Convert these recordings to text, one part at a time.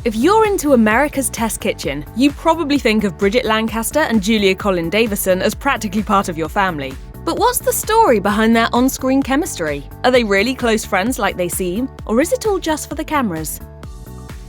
If you're into America's Test Kitchen, you probably think of Bridget Lancaster and Collin Davison as practically part of your family. But what's the story behind their on-screen chemistry? Are they really close friends like they seem, or is it all just for the cameras?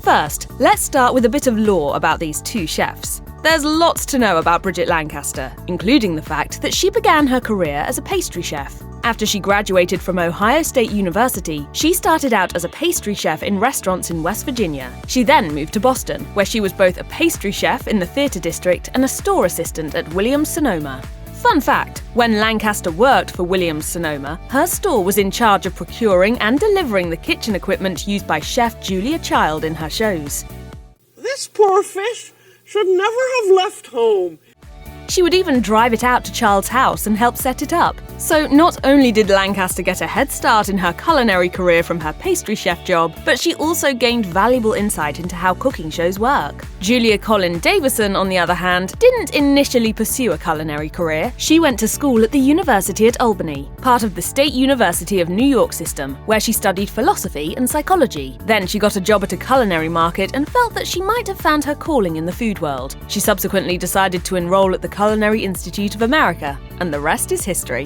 First, let's start with a bit of lore about these two chefs. There's lots to know about Bridget Lancaster, including the fact that she began her career as a pastry chef. After she graduated from Ohio State University, she started out as a pastry chef in restaurants in West Virginia. She then moved to Boston, where she was both a pastry chef in the theater district and a store assistant at Williams-Sonoma. Fun fact, when Lancaster worked for Williams-Sonoma, her store was in charge of procuring and delivering the kitchen equipment used by Chef Julia Child in her shows. This poor fish should never have left home. She would even drive it out to Child's house and help set it up. So not only did Lancaster get a head start in her culinary career from her pastry chef job, but she also gained valuable insight into how cooking shows work. Collin Davison, on the other hand, didn't initially pursue a culinary career. She went to school at the University at Albany, part of the State University of New York system, where she studied philosophy and psychology. Then she got a job at a culinary market and felt that she might have found her calling in the food world. She subsequently decided to enroll at the Culinary Institute of America, and the rest is history.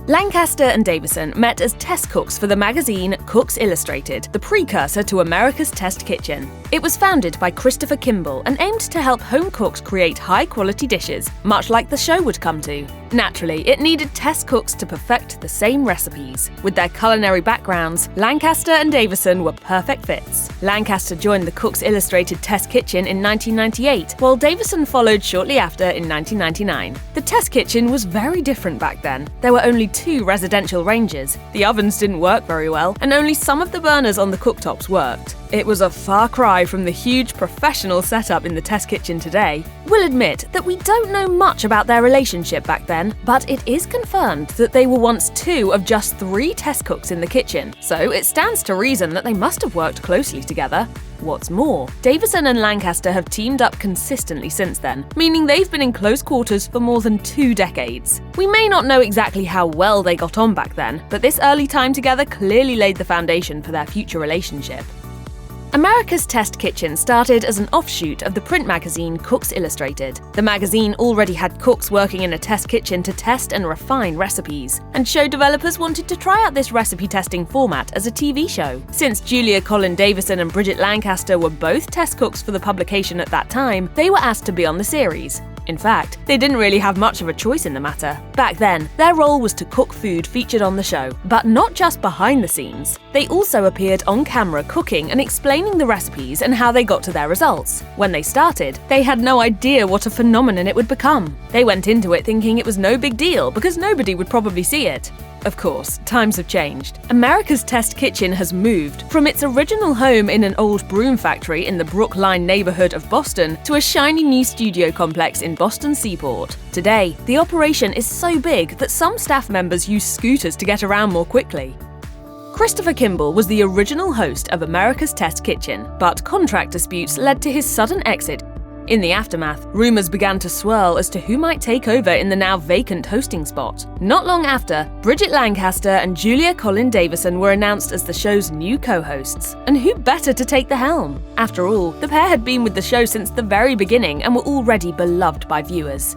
Lancaster and Davison met as test cooks for the magazine Cooks Illustrated, the precursor to America's Test Kitchen. It was founded by Christopher Kimball and aimed to help home cooks create high-quality dishes, much like the show would come to. Naturally, it needed test cooks to perfect the same recipes. With their culinary backgrounds, Lancaster and Davison were perfect fits. Lancaster joined the Cooks Illustrated Test Kitchen in 1998, while Davison followed shortly after in 1999. The Test Kitchen was very different back then. There were only 2 residential ranges, the ovens didn't work very well, and only some of the burners on the cooktops worked. It was a far cry from the huge professional setup in the test kitchen today. We'll admit that we don't know much about their relationship back then, but it is confirmed that they were once 2 of just 3 test cooks in the kitchen, so it stands to reason that they must have worked closely together. What's more, Davison and Lancaster have teamed up consistently since then, meaning they've been in close quarters for more than 2 decades. We may not know exactly how well they got on back then, but this early time together clearly laid the foundation for their future relationship. America's Test Kitchen started as an offshoot of the print magazine Cooks Illustrated. The magazine already had cooks working in a test kitchen to test and refine recipes, and show developers wanted to try out this recipe testing format as a TV show. Since Collin Davison and Bridget Lancaster were both test cooks for the publication at that time, they were asked to be on the series. In fact, they didn't really have much of a choice in the matter. Back then, their role was to cook food featured on the show, but not just behind the scenes. They also appeared on camera cooking and explaining the recipes and how they got to their results. When they started, they had no idea what a phenomenon it would become. They went into it thinking it was no big deal because nobody would probably see it. Of course, times have changed. America's Test Kitchen has moved from its original home in an old broom factory in the Brookline neighborhood of Boston to a shiny new studio complex in Boston Seaport. Today, the operation is so big that some staff members use scooters to get around more quickly. Christopher Kimball was the original host of America's Test Kitchen, but contract disputes led to his sudden exit. In the aftermath, rumors began to swirl as to who might take over in the now vacant hosting spot. Not long after, Bridget Lancaster and Collin Davison were announced as the show's new co-hosts. And who better to take the helm? After all, the pair had been with the show since the very beginning and were already beloved by viewers.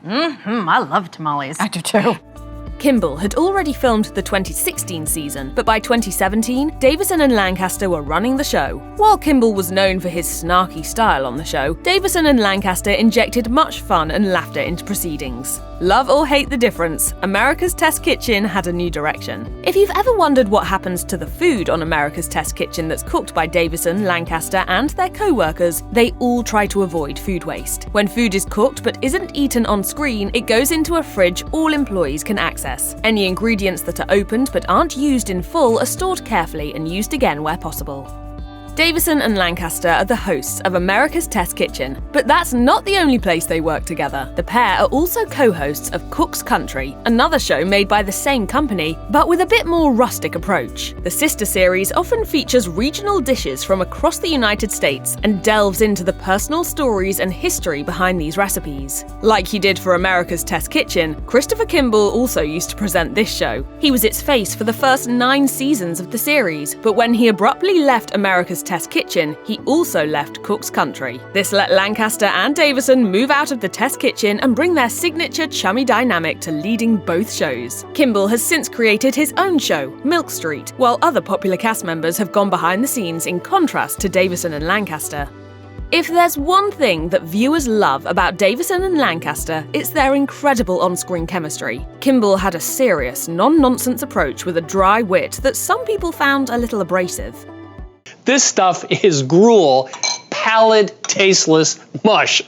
I love tamales. I do too. Kimball had already filmed the 2016 season, but by 2017, Davison and Lancaster were running the show. While Kimball was known for his snarky style on the show, Davison and Lancaster injected much fun and laughter into proceedings. Love or hate the difference, America's Test Kitchen had a new direction. If you've ever wondered what happens to the food on America's Test Kitchen that's cooked by Davison, Lancaster, and their co-workers, they all try to avoid food waste. When food is cooked but isn't eaten on screen, it goes into a fridge all employees can access. Any ingredients that are opened but aren't used in full are stored carefully and used again where possible. Davison and Lancaster are the hosts of America's Test Kitchen, but that's not the only place they work together. The pair are also co-hosts of Cook's Country, another show made by the same company, but with a bit more rustic approach. The sister series often features regional dishes from across the United States and delves into the personal stories and history behind these recipes. Like he did for America's Test Kitchen, Christopher Kimball also used to present this show. He was its face for the first 9 seasons of the series, but when he abruptly left America's America's Test Kitchen, he also left Cook's Country. This let Lancaster and Davison move out of the Test Kitchen and bring their signature chummy dynamic to leading both shows. Kimball has since created his own show, Milk Street, while other popular cast members have gone behind the scenes in contrast to Davison and Lancaster. If there's one thing that viewers love about Davison and Lancaster, it's their incredible on-screen chemistry. Kimball had a serious, non-nonsense approach with a dry wit that some people found a little abrasive. This stuff is gruel, pallid, tasteless mush.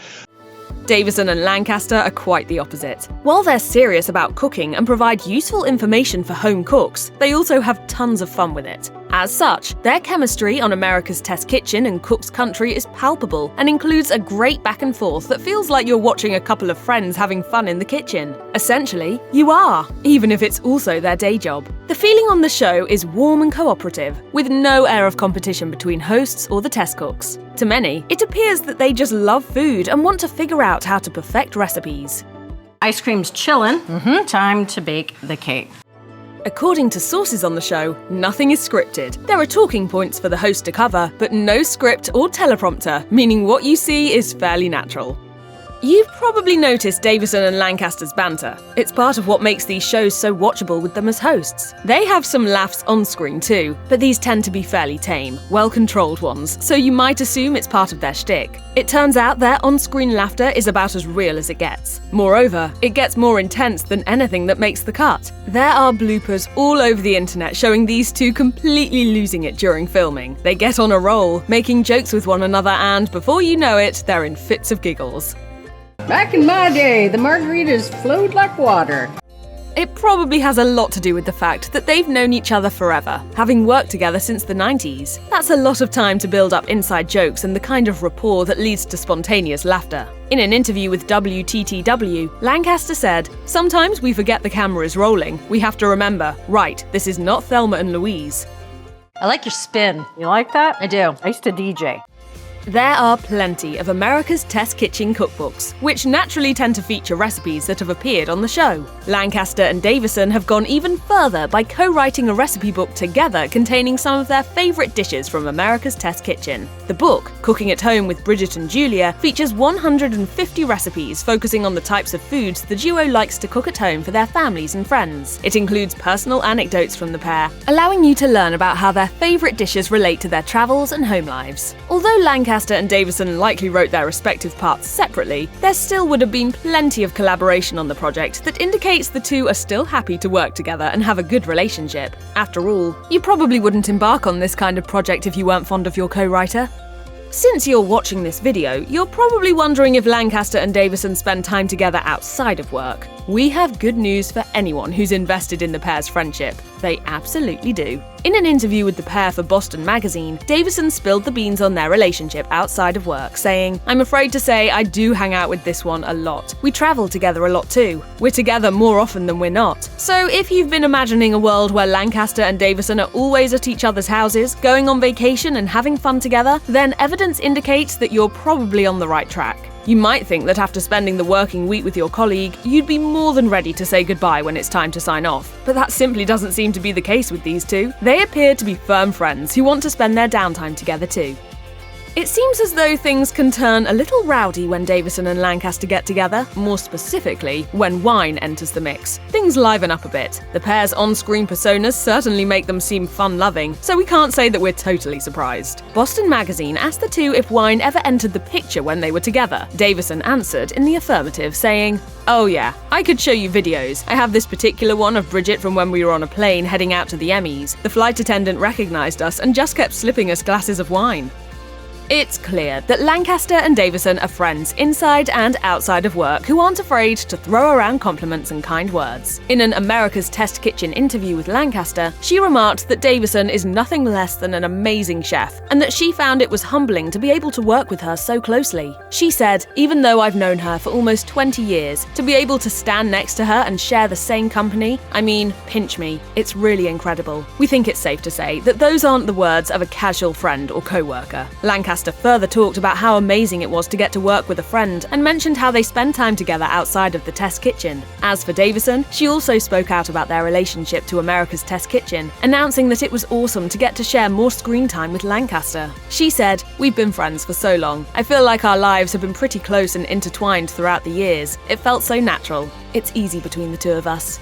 Davison and Lancaster are quite the opposite. While they're serious about cooking and provide useful information for home cooks, they also have tons of fun with it. As such, their chemistry on America's Test Kitchen and Cook's Country is palpable and includes a great back and forth that feels like you're watching a couple of friends having fun in the kitchen. Essentially, you are, even if it's also their day job. The feeling on the show is warm and cooperative, with no air of competition between hosts or the test cooks. To many, it appears that they just love food and want to figure out how to perfect recipes. Ice cream's chillin'. Time to bake the cake. According to sources on the show, nothing is scripted. There are talking points for the host to cover, but no script or teleprompter, meaning what you see is fairly natural. You've probably noticed Davison and Lancaster's banter. It's part of what makes these shows so watchable with them as hosts. They have some laughs on screen too, but these tend to be fairly tame, well-controlled ones, so you might assume it's part of their shtick. It turns out their on-screen laughter is about as real as it gets. Moreover, it gets more intense than anything that makes the cut. There are bloopers all over the internet showing these two completely losing it during filming. They get on a roll, making jokes with one another, and before you know it, they're in fits of giggles. Back in my day, the margaritas flowed like water. It probably has a lot to do with the fact that they've known each other forever, having worked together since the 90s. That's a lot of time to build up inside jokes and the kind of rapport that leads to spontaneous laughter. In an interview with WTTW, Lancaster said, "Sometimes we forget the camera is rolling. We have to remember, right, this is not Thelma and Louise." I like your spin. You like that? I do. I used to DJ. There are plenty of America's Test Kitchen cookbooks, which naturally tend to feature recipes that have appeared on the show. Lancaster and Davison have gone even further by co-writing a recipe book together containing some of their favourite dishes from America's Test Kitchen. The book, Cooking at Home with Bridget and Julia, features 150 recipes focusing on the types of foods the duo likes to cook at home for their families and friends. It includes personal anecdotes from the pair, allowing you to learn about how their favourite dishes relate to their travels and home lives. Although Lancaster and Davison likely wrote their respective parts separately, there still would have been plenty of collaboration on the project that indicates the two are still happy to work together and have a good relationship. After all, you probably wouldn't embark on this kind of project if you weren't fond of your co-writer. Since you're watching this video, you're probably wondering if Lancaster and Davison spend time together outside of work. We have good news for anyone who's invested in the pair's friendship. They absolutely do. In an interview with the pair for Boston Magazine, Davison spilled the beans on their relationship outside of work, saying, "I'm afraid to say I do hang out with this one a lot. We travel together a lot too. We're together more often than we're not." So if you've been imagining a world where Lancaster and Davison are always at each other's houses, going on vacation and having fun together, then evidence indicates that you're probably on the right track. You might think that after spending the working week with your colleague, you'd be more than ready to say goodbye when it's time to sign off. But that simply doesn't seem to be the case with these two. They appear to be firm friends who want to spend their downtime together too. It seems as though things can turn a little rowdy when Davison and Lancaster get together, more specifically, when wine enters the mix. Things liven up a bit. The pair's on-screen personas certainly make them seem fun-loving, so we can't say that we're totally surprised. Boston Magazine asked the two if wine ever entered the picture when they were together. Davison answered in the affirmative, saying, "Oh yeah, I could show you videos. I have this particular one of Bridget from when we were on a plane heading out to the Emmys. The flight attendant recognized us and just kept slipping us glasses of wine." It's clear that Lancaster and Davison are friends inside and outside of work who aren't afraid to throw around compliments and kind words. In an America's Test Kitchen interview with Lancaster, she remarked that Davison is nothing less than an amazing chef, and that she found it was humbling to be able to work with her so closely. She said, "Even though I've known her for almost 20 years, to be able to stand next to her and share the same company, I mean, pinch me, it's really incredible." We think it's safe to say that those aren't the words of a casual friend or co-worker. Lancaster Lancaster further talked about how amazing it was to get to work with a friend and mentioned how they spend time together outside of the test kitchen. As for Davison, she also spoke out about their relationship to America's Test Kitchen, announcing that it was awesome to get to share more screen time with Lancaster. She said, "We've been friends for so long. I feel like our lives have been pretty close and intertwined throughout the years. It felt so natural. It's easy between the two of us."